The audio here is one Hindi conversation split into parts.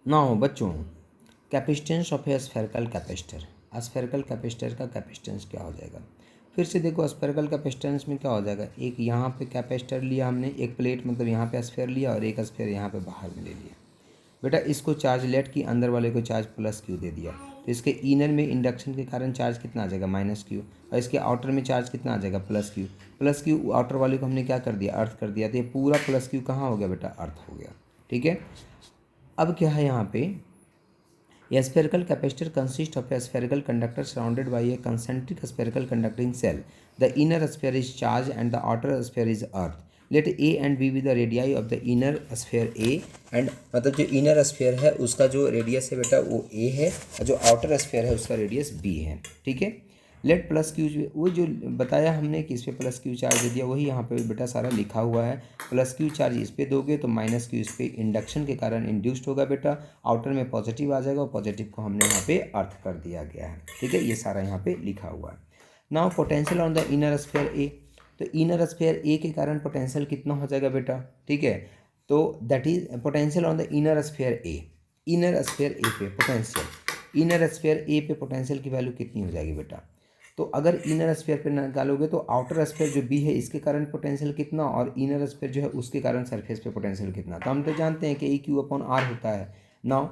नाउ बच्चों, capacitance of a spherical capacitor. Spherical capacitor का कैपेसिटेंस क्या हो जाएगा? फिर से देखो, स्फेरिकल कैपेसिटेंस में क्या हो जाएगा, एक यहाँ पे कैपेसिटर लिया हमने, एक प्लेट मतलब यहाँ पे स्फेयर लिया और एक स्फेयर यहाँ पे बाहर में ले लिया। बेटा इसको चार्ज लेट की, अंदर वाले को चार्ज प्लस क्यू दे दिया, तो इसके इनर में इंडक्शन के कारण चार्ज कितना आ जाएगा, माइनस क्यू, और इसके आउटर में चार्ज कितना आ जाएगा, plus Q. Plus Q outer वाले को हमने क्या कर दिया, अर्थ कर दिया, तो ये पूरा प्लस क्यू कहाँ हो गया बेटा, अर्थ हो गया। ठीक है, अब क्या है यहाँ पे, A spherical capacitor consists of a spherical conductor surrounded by a concentric spherical conducting cell. The inner sphere is charged and the outer sphere is earth. Let A and B be the radii of the inner sphere A and मतलब जो inner sphere है उसका जो रेडियस है बेटा वो A है और जो outer sphere है उसका रेडियस B है। ठीक है, लेट प्लस क्यू, वो जो बताया हमने कि इस पर प्लस क्यू चार्ज दे दिया, वही यहाँ पे बेटा सारा लिखा हुआ है। प्लस क्यू चार्ज इस पर दोगे तो माइनस क्यू इस पर इंडक्शन के कारण इंड्यूस्ड होगा बेटा, आउटर में पॉजिटिव आ जाएगा और पॉजिटिव को हमने यहाँ पे अर्थ कर दिया गया है। ठीक है, ये सारा यहाँ पे लिखा हुआ है। Now potential on the inner sphere A, तो इनर स्फीयर ए के कारण पोटेंशियल कितना हो जाएगा बेटा, ठीक है, तो that is potential on the inner sphere A, inner sphere A पे पोटेंशियल, इनर स्फीयर ए पे पोटेंशियल की वैल्यू कितनी हो जाएगी बेटा, तो अगर इनर स्फीयर पे निकालोगे तो आउटर स्फीयर जो बी है इसके कारण पोटेंशियल कितना और इनर स्फीयर जो है उसके कारण सरफेस पे पोटेंशियल कितना, तो हम तो जानते हैं कि ई क्यू अपॉन आर होता है। Now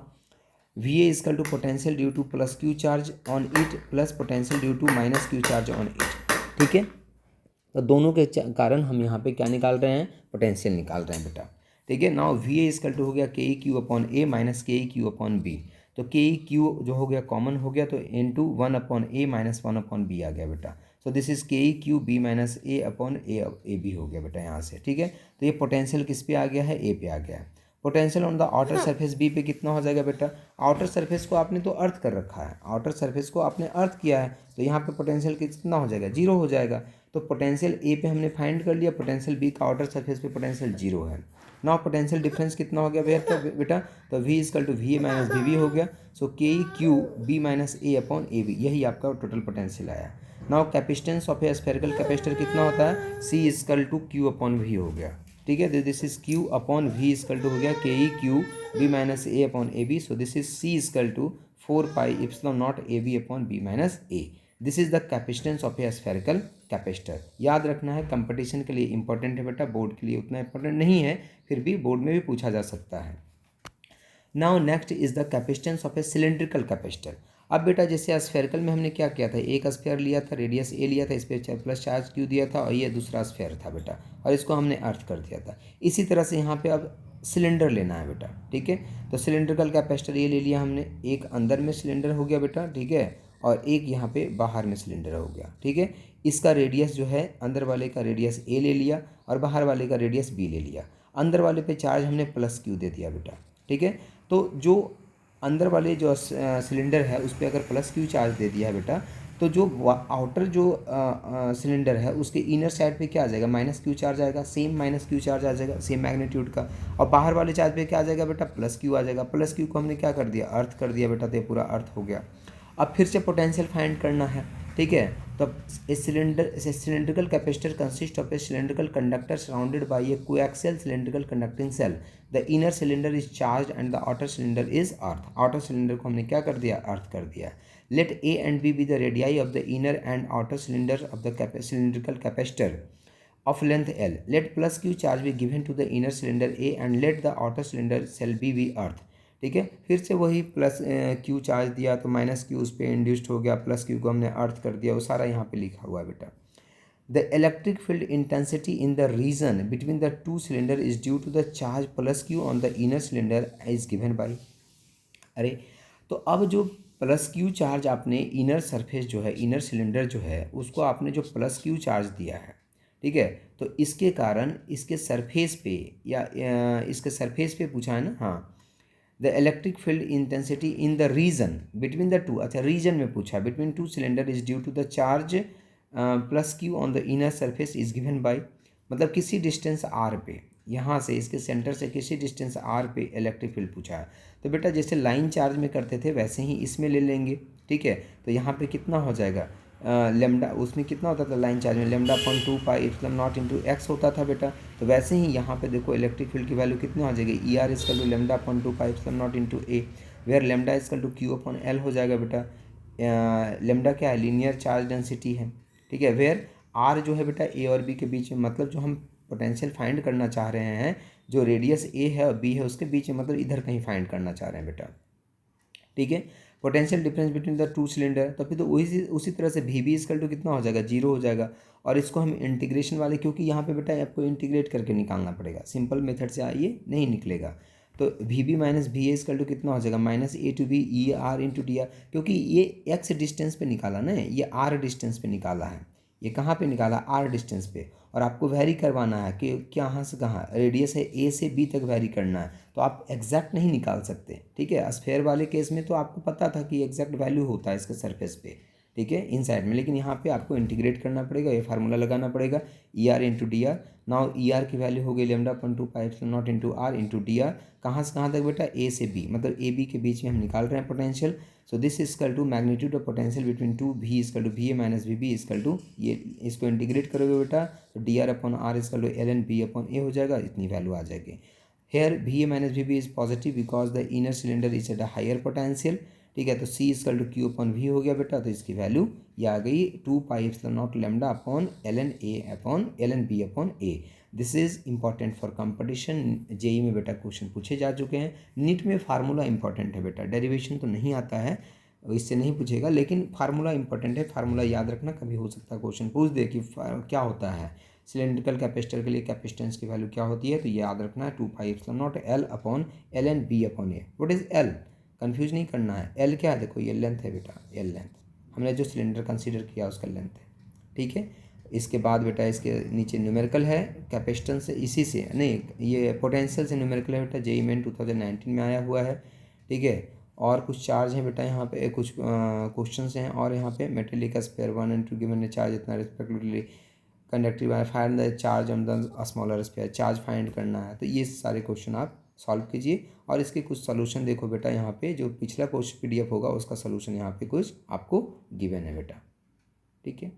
V A equal to potential due to plus Q charge on it plus potential due to minus Q charge on it. ठीक है, तो दोनों के कारण हम यहाँ पे क्या निकाल रहे हैं, पोटेंशियल निकाल रहे हैं बेटा। ठीक है, now V A equal to हो गया K E Q upon A minus K E Q upon B, तो के ई क्यू जो हो गया कॉमन हो गया तो into 1 upon A minus 1 upon B आ गया बेटा। So this is K E Q B minus A upon A B हो गया बेटा यहाँ से। ठीक है, तो ये पोटेंशियल किस पे आ गया है, ए पे आ गया है। Potential on the outer surface B पे कितना हो जाएगा बेटा, आउटर सरफेस को आपने तो अर्थ कर रखा है, आउटर सरफेस को आपने अर्थ किया है, तो यहाँ पे पोटेंशियल कितना हो जाएगा, जीरो हो जाएगा। तो पोटेंशियल ए पे हमने फाइंड कर लिया, पोटेंशियल बी का आउटर सरफेस पे पोटेंशियल जीरो है। नाउ पोटेंशियल डिफरेंस कितना हो गया भैया तो बेटा, तो V is equal to V A minus V B हो गया। So K E Q B minus A upon A B, यही आपका टोटल पोटेंशियल आया। Now capacitance of a spherical capacitor कितना होता है, C is equal to Q upon V हो गया। ठीक है, this is Q upon V is equal to हो गया K E Q B minus A upon A B, so this is C is equal to 4 pi epsilon naught A B upon B minus A. This is the capacitance of a spherical capacitor. याद रखना है, कंपटीशन के लिए इंपॉर्टेंट है बेटा, बोर्ड के लिए उतना इंपॉर्टेंट नहीं है, फिर भी बोर्ड में भी पूछा जा सकता है। Now next is the capacitance of a cylindrical capacitor. अब बेटा जैसे स्फेरिकल में हमने क्या किया था, एक स्फेयर लिया था, रेडियस ए लिया था, इस पर प्लस चार्ज क्यू दिया था और ये दूसरा स्फेयर था बेटा, और इसको हमने अर्थ कर दिया था। इसी तरह से यहाँ पे अब सिलेंडर लेना है बेटा। ठीक है, तो सिलेंड्रिकल कैपेसिटर ये ले लिया हमने, एक अंदर में सिलेंडर हो गया बेटा, ठीक है, और एक यहाँ पे बाहर में सिलेंडर हो गया। ठीक है, इसका रेडियस जो है, अंदर वाले का रेडियस ए ले लिया और बाहर वाले का रेडियस बी ले लिया। अंदर वाले पे चार्ज हमने प्लस क्यू दे दिया बेटा। ठीक है, तो जो अंदर वाले जो सिलेंडर है उस पर अगर प्लस क्यू चार्ज दे दिया है बेटा, तो जो आउटर जो सिलेंडर है उसके इनर साइड पे क्या आ जाएगा, माइनस क्यू चार्ज आएगा, सेम माइनस क्यू चार्ज आ जाएगा, सेम मैग्नीट्यूड का, और बाहर वाले चार्ज पे क्या आ जाएगा बेटा, प्लस क्यू आ जाएगा। प्लस क्यू को हमने क्या कर दिया, अर्थ कर दिया बेटा, तो ये पूरा अर्थ हो गया। अब फिर से पोटेंशियल फाइंड करना है। ठीक है, तो cylindrical capacitor consist of a cylindrical conductor surrounded by a coaxial cylindrical conducting shell. The inner cylinder is charge and the outer cylinder is earth. Outer cylinder को हमने क्या कर दिया, अर्थ कर दिया। Let A and B be the radii of the inner and outer cylinder of the cylindrical capacitor of length L. Let plus Q charge be given to the inner cylinder A and let the outer cylinder cell B be earth. ठीक है, फिर से वही प्लस क्यू चार्ज दिया तो माइनस क्यू उस पर इंड्यूस्ड हो गया, प्लस क्यू को हमने अर्थ कर दिया, वो सारा यहाँ पे लिखा हुआ है बेटा। The electric field intensity in the region between the two cylinder is due to the charge plus Q on the inner cylinder is given by. अरे तो अब जो प्लस क्यू चार्ज आपने इनर सरफेस जो है, इनर सिलेंडर जो है उसको आपने जो प्लस क्यू चार्ज दिया है, ठीक है, तो इसके कारण इसके सरफेस पे या इसके सरफेस पे पूछा है ना, हाँ, the electric field intensity in the region between the two, अच्छा रीजन में पूछा, between two cylinder is due to the charge plus Q on the inner surface is given by, मतलब किसी डिस्टेंस आर पे, यहाँ से इसके सेंटर से किसी डिस्टेंस आर पे इलेक्ट्रिक फील्ड पूछा है। तो बेटा जैसे लाइन चार्ज में करते थे वैसे ही इसमें ले लेंगे। ठीक है, तो यहाँ पे कितना हो जाएगा, लेमडा उसमें कितना होता था लाइन चार्ज में, lambda upon 2 pi epsilon naught into x होता था बेटा। तो वैसे ही यहाँ पे देखो इलेक्ट्रिक फील्ड की वैल्यू कितनी हो जाएगी, E R is equal to lambda upon 2 pi epsilon naught into A, where lambda equal to Q upon L हो जाएगा बेटा। लेमडा क्या है, लीनियर चार्ज डेंसिटी है, ठीक है। वेयर आर जो है बेटा ए और बी के बीच में, मतलब जो हम पोटेंशियल फाइंड करना चाह रहे हैं, जो रेडियस ए है और बी है उसके बीच में, मतलब इधर कहीं फाइंड करना चाह रहे हैं बेटा, ठीक है। Potential difference between the two cylinder, तो फिर तो उसी तरह से वी बी इजकल टू कितना हो जाएगा, जीरो हो जाएगा। और इसको हम इंटीग्रेशन वाले, क्योंकि यहाँ पे बेटा आपको इंटीग्रेट करके निकालना पड़ेगा, सिंपल मेथड से ये नहीं निकलेगा। तो V B minus V A equal to कितना हो जाएगा, minus A to B E R into D R, क्योंकि ये एक्स डिस्टेंस पे निकाला ना, ये आर डिस्टेंस पे निकाला है, ये कहाँ पे निकाला, आर डिस्टेंस पे। और आपको वैरी करवाना है कि कहाँ से कहाँ, रेडियस है ए से बी तक वैरी करना है, तो आप एग्जैक्ट नहीं निकाल सकते, ठीक है। स्फेयर वाले केस में तो आपको पता था कि एग्जैक्ट वैल्यू होता है इसके सरफेस पे, ठीक है, इन साइड में, लेकिन यहाँ पे आपको इंटीग्रेट करना पड़ेगा, ये फार्मूला लगाना पड़ेगा, E R into D R. Now E R की वैल्यू हो गई lambda upon 2 pi epsilon naught into R into D R, कहाँ से कहाँ तक बेटा, ए से बी, मतलब ए बी के बीच में हम निकाल रहे हैं potential. So this is equal to magnitude of potential between two V is equal to V A minus V B is equal to, ये इसको इंटीग्रेट करोगे बेटा तो D R upon R is equal to L N B upon A हो जाएगा, इतनी वैल्यू आ जाएगी। Here V A minus V B is positive because the inner cylinder is at a higher potential, ठीक है। तो C is equal to Q upon V हो गया बेटा, तो इसकी वैल्यू ये आ गई 2 pi epsilon naught lambda upon L N A upon L N B upon A. This is important for competition, JEE में बेटा क्वेश्चन पूछे जा चुके हैं। नीट में फार्मूला इंपॉर्टेंट है बेटा, डेरिवेशन तो नहीं आता है, इससे नहीं पूछेगा, लेकिन फार्मूला इंपॉर्टेंट है, फार्मूला याद रखना, कभी हो सकता है क्वेश्चन पूछ दे कि क्या होता है सिलेंड्रिकल कैपेसिटर के लिए कैपेसिटेंस की वैल्यू क्या होती है, तो ये याद रखना है 2 pi epsilon naught L upon L N B upon A. What is L, confuse नहीं करना है, एल क्या है, देखो ये लेंथ है बेटा, एल लेंथ हमने जो सिलेंडर कंसीडर किया उसका लेंथ है, ठीक है। इसके बाद बेटा इसके नीचे न्यूमेरिकल है, कैपेसिटेंस से इसी से नहीं, ये पोटेंशियल से न्यूमेरिकल है बेटा, जेई मेन 2019 में आया हुआ है, ठीक है। और कुछ चार्ज हैं बेटा, यहाँ पे कुछ क्वेश्चंस हैं, और यहाँ पे metallic sphere 1 and 2 given charge इतना respectively conductive by find the charge on the smaller sphere, charge find करना है। तो ये सारे क्वेश्चन आप सॉल्व कीजिए, और इसके कुछ सोल्यूशन देखो बेटा, यहाँ पे जो पिछला क्वेश्चन पीडीएफ होगा उसका सोल्यूशन यहाँ पे कुछ आपको गिवन है बेटा, ठीक है।